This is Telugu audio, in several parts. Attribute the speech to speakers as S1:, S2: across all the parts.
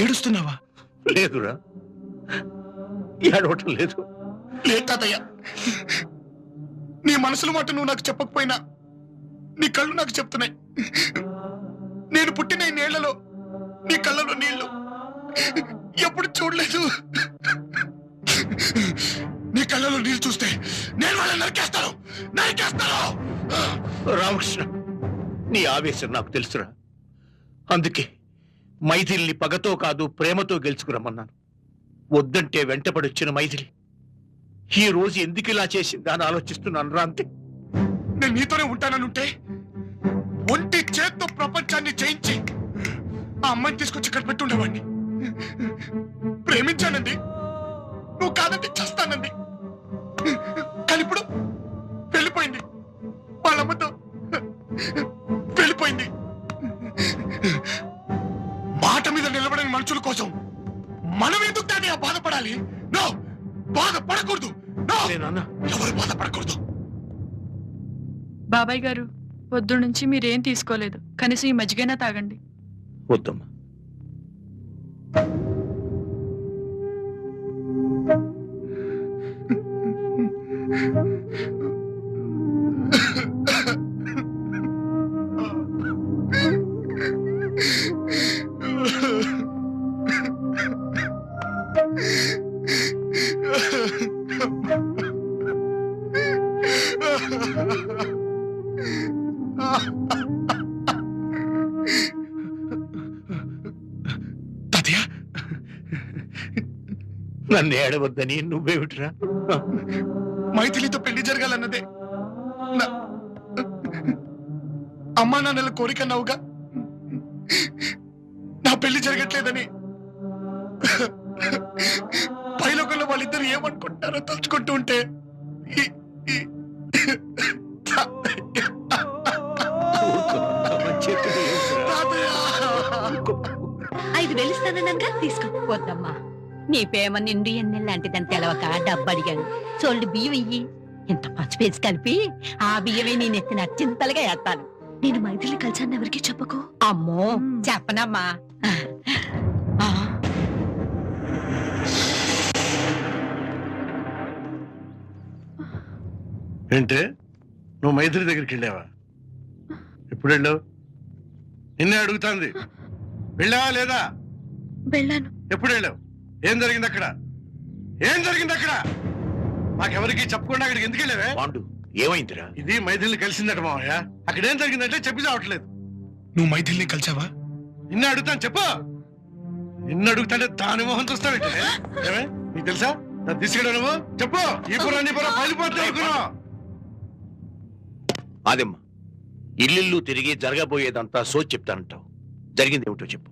S1: ఏడుస్తున్నావా?
S2: లేదురా, ఏడవటం లేదు.
S1: లేదు తాతయ్య, నీ మనసులో మాట నువ్వు నాకు చెప్పకపోయినా నీ కళ్ళు నాకు చెప్తున్నాయి. నేను పుట్టిన ఈ నీళ్లలో నీ కళ్ళలో నీళ్లు ఎప్పుడు చూడలేదు. నీ కళ్ళలో నీళ్ళు చూస్తే నేను వాళ్ళని నరికేస్తాను.
S2: రామకృష్ణ, నీ ఆవేశం నాకు తెలుసురా. అందుకే మైథిలిని పగతో కాదు ప్రేమతో గెలుచుకురమ్మన్నాను. వద్దంటే వెంటపడొచ్చిన మైథిలి ఈ రోజు ఎందుకు ఇలా చేసిందా అని ఆలోచిస్తున్నాను రా. అంతే.
S1: నేను నీతోనే ఉంటాననుంటే ఒంటి చేత్తో ప్రపంచాన్ని జయించి ఆ అమ్మాయిని తీసుకొచ్చి ఇక్కడ పెట్టుండేవాడిని. ప్రేమించానండి, నువ్వు కాదంటే చేస్తానండి. కానీ ఇప్పుడు వెళ్ళిపోయింది, వాళ్ళమ్మతో వెళ్ళిపోయింది. మాట మీద నిలబడని మనుషుల కోసం మనం ఎందుకు దాన్ని బాధపడాలి? నో, బాధపడకూడదు. ఎవరు బాధపడకూడదు.
S3: బాబాయ్ గారు, పొద్దు నుంచి మీరేం తీసుకోలేదు, కనీసం ఈ మజ్జిగైనా తాగండి.
S2: వద్దమ్మా.
S1: తాతయ్య,
S2: నన్ను ఏడవద్దని నువ్వేమిట్రా?
S1: మైథిలితో పెళ్లి జరగాలన్నదే అమ్మా నాన్నల కోరిక అన్నావుగా. నా పెళ్లి జరగట్లేదని పైలోకంలో వాళ్ళిద్దరు ఏమనుకుంటారో తలుచుకుంటూ ఉంటే
S4: తీసుకో. వద్దమ్మా, నీ ప్రేమ నిండు ఎన్నెల్లాంటిదని తెలవక డబ్బు అడిగాను. చోళ్ళు బియ్యం ఇయ్యి, ఇంత పచ్చిపేసి కలిపి ఆ బియ్యమే నేను ఎత్తిన చింతలుగా వేస్తాను.
S5: నేను మైథిలి కలిసాను, ఎవరికి చెప్పకు.
S4: అమ్మో, చెప్పనమ్మా.
S6: ఏంటే, నువ్వు మైథిలి దగ్గరికి వెళ్ళావా? ఎప్పుడు వెళ్ళావు? నిన్నే అడుగుతాంది. వెళ్ళావా లేదా?
S5: వెళ్ళాను.
S6: ఎప్పుడు వెళ్ళావు? ఏం జరిగింది అక్కడ? మాకెవరికి చెప్పకుండా అక్కడికి ఎందుకు వెళ్ళావే?
S2: పాండు, ఏమైందిరా?
S6: ఇది మైథిలిని కలిసిందట మావయ్య. అక్కడ ఏం జరిగిందంటే చెప్పి చావట్లేదు.
S1: నువ్వు మైథిలిని కలిసావా?
S6: నిన్నే అడుగుతాను, చెప్పు. నిన్ను అడుగుతాంటే దాని మొహం చూస్తావేంటే? ఏమే, నీకు తెలుసా? తీసుకెళ్ళా నువ్వు? చెప్పు. ఈ పురాన్ని పలిపోతే అనుకున్నావు.
S2: అదేమ్మా, ఇల్లు తిరిగి జరగబోయేదంతా సోచి చెప్తానంటావు. జరిగింది ఏమిటో చెప్పు.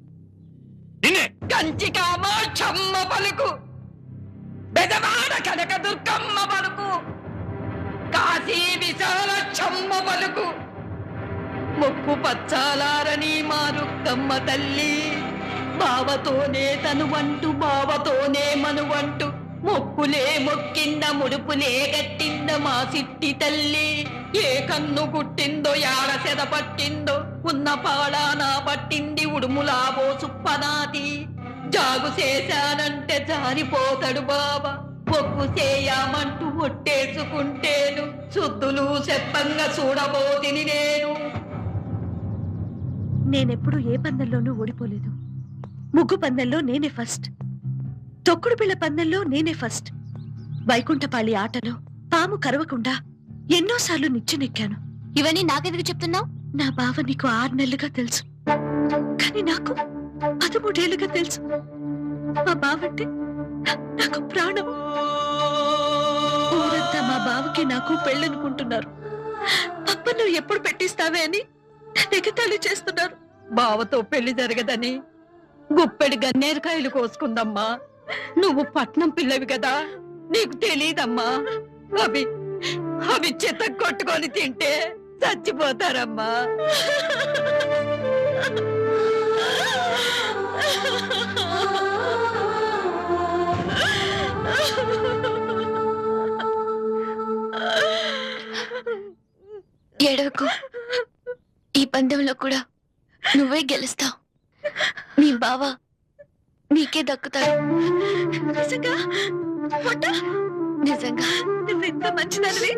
S2: నిన్నే
S4: కంచి కామాక్షమ్మ పలుకు, బెదవాడ కనక దుర్గమ్మ పలుకు, కాశీ విశాలక్షమ్మ పలుకు, ముక్కు పచ్చాలారని మారుక్కమ్మ తల్లి, బావతోనే తనువంటూ బావతోనే మనువంటూ మొక్కులే మొక్కింద ముడుపులే గట్టింద మా సిట్టి తల్లి, ఏ కన్ను గుట్టిందో యాడ సెద పట్టిందో ఉన్న పాడానా పట్టింది ఉడుములా బోసుప్పనాది, జాగు చేశానంటే జారిపోతాడు బాబా, ఒక్కు చేయమంటూ ఒట్టేసుకుంటేను శుద్ధులు చెప్పంగా చూడబోతిని నేను.
S5: నేనెప్పుడు ఏ పందెంలోనూ ఓడిపోలేదు. ముగ్గు పందెంలో నేనే ఫస్ట్, తొక్కుడు పిల్ల పందెంలో నేనే ఫస్ట్, వైకుంఠపాళి ఆటలో పాము కరవకుండా ఎన్నోసార్లు నిచ్చెనెక్కాను.
S4: ఇవన్నీ నాకెందుకు చెప్తున్నావు?
S5: నా బావ నీకు 6 నెలలుగా తెలుసు, కానీ నాకు 13 ఏళ్లుగా తెలుసు. మా బావంటే నాకు ప్రాణం. ఊరంతా మా బావకి నాకు పెళ్ళనుకుంటున్నారు. పప్పను ఎప్పుడు పెట్టిస్తావే అని ఎగతాళి చేస్తున్నారు.
S4: బావతో పెళ్లి జరగదని గుప్పెడు గన్నేరుకాయలు కోసుకుందమ్మా. నువ్వు పట్నం పిల్లవి కదా, నీకు తెలీదమ్మా. అవి అవి చెత్త కొట్టుకొని తింటే చచ్చిపోతారమ్మా.
S5: ఏడవకు, ఈ పందెంలో కూడా నువ్వే గెలుస్తావు. నీ బావ
S7: నీకే దక్కుతారు.
S5: నిజంగా పొట్ట
S7: నిజంగా.
S5: నువ్వెంత మంచిదానివి.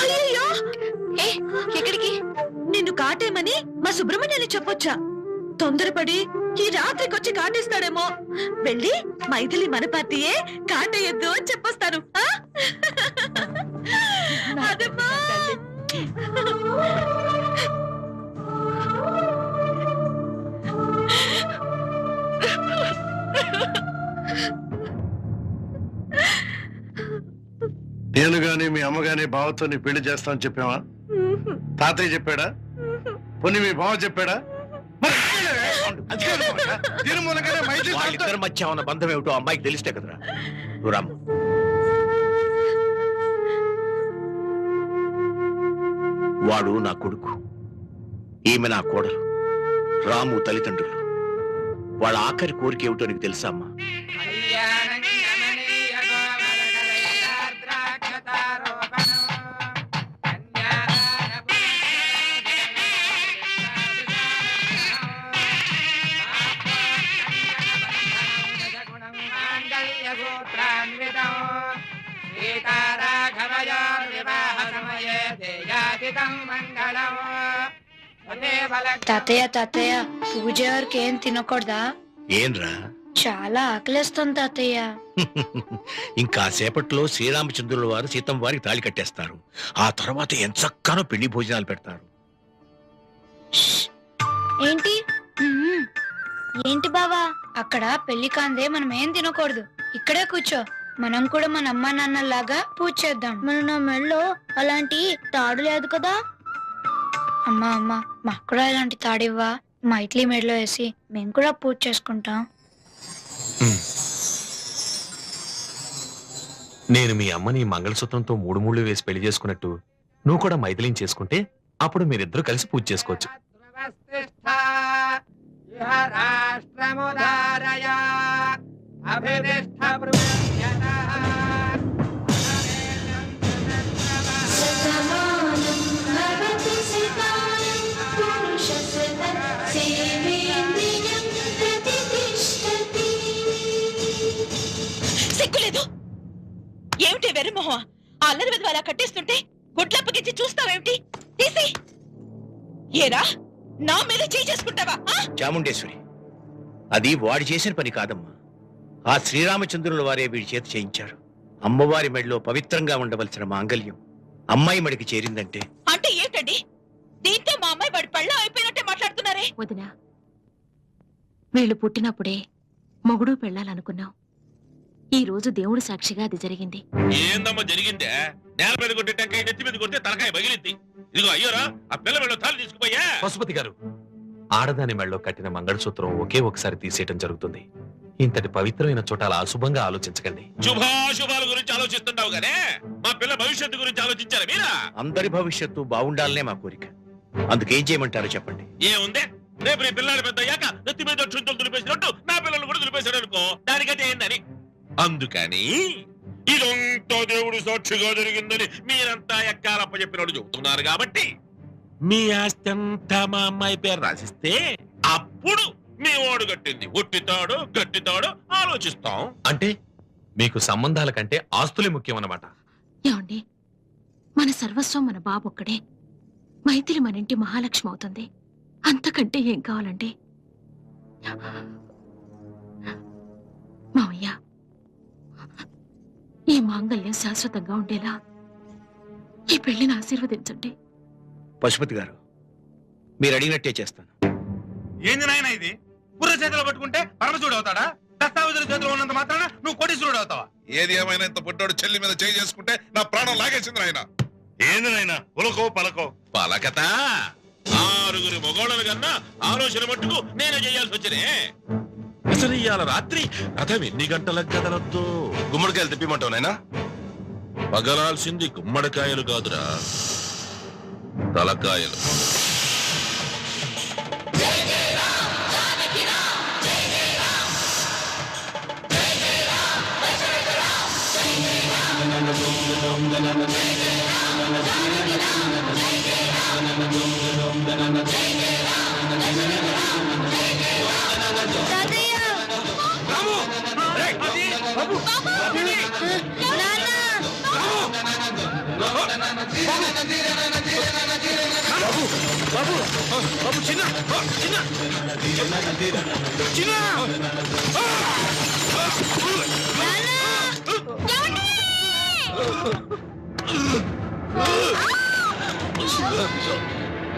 S5: అయ్యయ్యో,
S7: ఏ ఎక్కడికి?
S5: నిన్ను కాటేమని మా సుబ్రహ్మణ్యాన్ని చెప్పొచ్చా? తొందరపడి ఈ రాత్రికి వచ్చి కాటేస్తాడేమో. వెళ్ళి మైథిలి మన పార్టీయే, కాటేయద్దు అని చెప్పొస్తాను. ఆ? అదమ్మా.
S6: నేను గాని మీ అమ్మ గాని బావతో నీ పెళ్లి చేస్తానని చెప్పావా? తాతయ్య చెప్పాడా? పోనీ మీ బావ చెప్పాడా? మరి అది కాదు మామయ్య. దీని మూలంగానే మైథిలి
S2: వాళ్ళిద్దరి మధ్య ఉన్న బంధం ఏమిటో అమ్మాయికి తెలిస్తే కదరా. నువ్వు రామ్మ. వాడు నా కొడుకు, ఈమె నా కోడలు, రాము తల్లిదండ్రులు. వాళ్ళ ఆఖరి కోరిక ఏమిటో నీకు తెలుసా అమ్మా?
S7: తాతయ్య తాతయ్య, పూజ ఎవరికి ఏం తినకూడదా?
S2: ఏంరా?
S7: చాలా ఆకలిస్తుంది తాతయ్య.
S2: ఇంకాసేపట్లో శ్రీరామచంద్రుల వారు సీతమ్మ వారికి తాళి కట్టేస్తారు. ఆ తర్వాత ఎంచక్కానో పెళ్లి భోజనాలు పెడతారు.
S7: ఏంటి? ఏంటి బావా, అక్కడ పెళ్లి కాందే మనం ఏం తినకూడదు. ఇక్కడే కూర్చో, మనం కూడా మన అమ్మా నాన్నలాగా పూజ చేద్దాం. మన నా మెళ్ళో అలాంటి తాడు లేదు కదా. అమ్మా అమ్మా, మాకు కూడా ఇలాంటి తాడివ్వా. మా ఇడ్లీ మెడలో వేసి మేము కూడా పూజ చేసుకుంటాం.
S8: నేను మీ అమ్మని మంగళసూత్రంతో 3 ముళ్ళు వేసి పెళ్లి చేసుకున్నట్టు నువ్వు కూడా మైథిలిని చేసుకుంటే అప్పుడు మీరిద్దరూ కలిసి పూజ చేసుకోవచ్చు.
S5: సిగ్గులేదు. ఏమిటి వెర్రిమొహం? ఆ అల్లరి మీద అలా కట్టేస్తుంటే గుడ్లప్పగించి చూస్తావేమిటి? తీసి. ఏరా, నా మీద చేయి చేసుకుంటావా?
S2: చాముండేశ్వరి, అది వాడు చేసిన పని కాదమ్మా. ఆ శ్రీరామచంద్రుల వారే వీడి చేత చేయించారు. అమ్మవారి మెడలో పవిత్రంగా ఉండవలసిన మాంగల్యం అమ్మాయి మడికి చేరిందంటే
S5: అంటే ఏంటండి? దీంతో మా అమ్మాయి వాడి పళ్ళం అయిపోయినట్టే మాట్లాడుతున్నారే.
S9: వదినా, వీళ్ళు పుట్టినప్పుడే మొగుడు పెళ్ళాలనుకున్నాం. ఈ రోజు దేవుడు సాక్షిగా అది జరిగింది.
S10: ఏందమ్మా జరిగిందే? నేల మీద కొట్టే టెంకాయ నెత్తి మీద కొడితే తలకాయ పగిలింది. ఇదిగో అయ్యోరా, ఆ పిల్ల మెడలో తాళి తీసుకుపోయా.
S8: పశుపతి గారు, ఆడదాని మెడలో కట్టిన మంగళసూత్రం ఒకే ఒకసారి తీసేయటం జరుగుతుంది. ఇంతటి పవిత్రమైన చోట అలా అశుభంగా ఆలోచించకండి.
S10: శుభాశుభాల గురించి ఆలోచిస్తున్నావు గానే మా పిల్ల భవిష్యత్తు గురించి ఆలోచించారు మీరా?
S2: అందరి భవిష్యత్తు బాగుండాలనే మా కోరిక. అందుకేం చేయమంటారో చెప్పండి.
S10: ఏముంది, రేపు నీ పిల్లలు పెద్ద అయ్యాక నెత్తి మీద చుంచులు దులిపేసినట్టు నా పిల్లలు కూడా దులిపేశాడు అనుకో, దానికైతే ఏందని. అందుకని ఇదంతా దేవుడు సాక్షిగా జరిగిందని మీరంతా ఎక్కాలప్ప చెప్పినట్టు చెబుతున్నారు కాబట్టి మీ ఆస్తి అంతా మా అమ్మాయి పేరు రాసిస్తే అప్పుడు మీ ఓడు గట్టింది ఒట్టితాడు గట్టితాడు ఆలోచిస్తాం.
S8: అంటే మీకు సంబంధాల కంటే ఆస్తులే ముఖ్యం అన్నమాట.
S9: ఏమండి, మన సర్వస్వం మన బాబు ఒక్కడే. మైథిలి మన ఇంటి మహాలక్ష్మి అవుతుంది. అంతకంటే ఏం కావాలండి? మావయ్య, ఈ మాంగళ్యం శాశ్వతంగా ఉండేలా ఈ పెళ్లిని ఆశీర్వదించండి.
S2: పశుపతి గారు, మీరు అడిగినట్టే చేస్తాను.
S10: ఏంది నాయన ఇది? పుర్ర చేతిలో పట్టుకుంటే పరమశుడు అవుతాడా? దస్తావేజుల చేతిలో ఉన్నంత మాత్రాన నువ్వు కోటీశ్వరుడు అవుతావా?
S11: ఏది ఏమైనా ఇంత పుట్టాడు చెల్లి మీద చేయి చేసుకుంటే నా ప్రాణం లాగేసింది నాయన.
S10: ఏంది నాయన ఉలకో పలకో? పలకత 6 మొగోళ్ళను కన్నా ఆలోచన మట్టుకు నేనే చేయాల్సి వచ్చినే. అసలు ఇవాళ రాత్రి రథం ఎన్ని గంటలకు కదలొద్దు?
S11: గుమ్మడికాయలు తిప్పిమంటావు నాయనా?
S10: పగలాల్సింది గుమ్మడికాయలు కాదురా, తలకాయలు.
S7: తాతయ్య
S2: బాబు బాబు చిన్న చిన్న చిన్న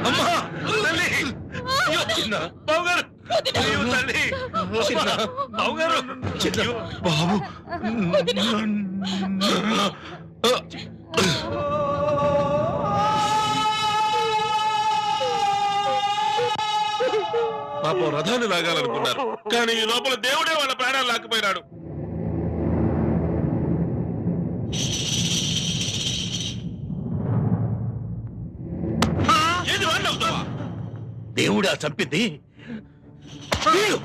S2: అమ్మా తల్లి అయ్యో చిన్న బావగారు అయ్యో తల్లి చిన్న బావగారు చిన్న బాబు
S10: పాపం రథాన్ని లాగాలనుకున్నారు కానీ ఈ లోపల దేవుడే వాళ్ళ ప్రాణాలు లాక్కుపోయినాడు. ఏది వాళ్ళు అవుతావా?
S2: దేవుడా చంపింది వీడు.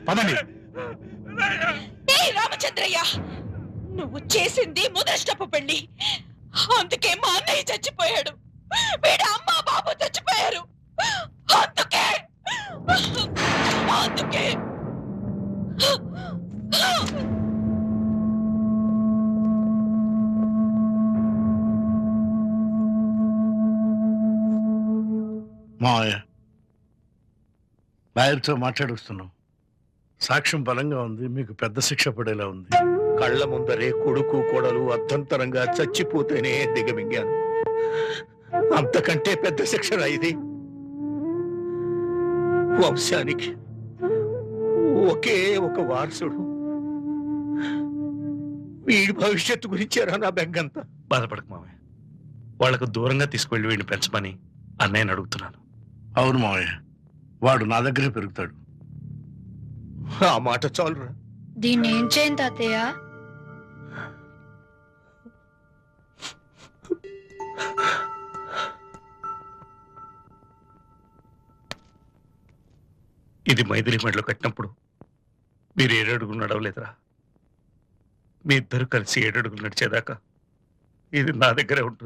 S2: పదండి.
S5: రామచంద్రయ్య, నువ్వు చేసింది ముదృష్టపు పెళ్లి. అందుకే మా అన్నయ్య చచ్చిపోయాడు, వీడి అమ్మ బాబు చచ్చిపోయారు. అందుకే అందుకే
S6: మావయ్య లాయర్తో మాట్లాడుస్తున్నాం. సాక్ష్యం బలంగా ఉంది, మీకు పెద్ద శిక్ష పడేలా ఉంది.
S2: కళ్ళ ముందరే కొడుకు కోడలు అర్ధంతరంగా చచ్చిపోతేనే దిగమింగాను. అంతకంటే పెద్ద శిక్షణ ఇది. వంశానికి ఒకే ఒక వారసుడు. వీడి భవిష్యత్తు గురించేరా నా బెంగంతా.
S8: బాధపడకు మావయ్య, వాళ్లకు దూరంగా తీసుకువెళ్ళి వీడిని పెంచమని అన్నయ్యని అడుగుతున్నాను.
S6: అవును మావయ్య, వాడు నా దగ్గరే పెరుగుతాడు.
S2: ఆ మాట చాలురా.
S7: దీన్ని ఏం చేయను తాతయ్య?
S8: ఇది మైథిలి మెడలో కట్టినప్పుడు మీరు 7 అడుగులు నడవలేదురా. మీ ఇద్దరు కలిసి 7 అడుగులు నడిచేదాకా ఇది నా దగ్గరే ఉంటుంది.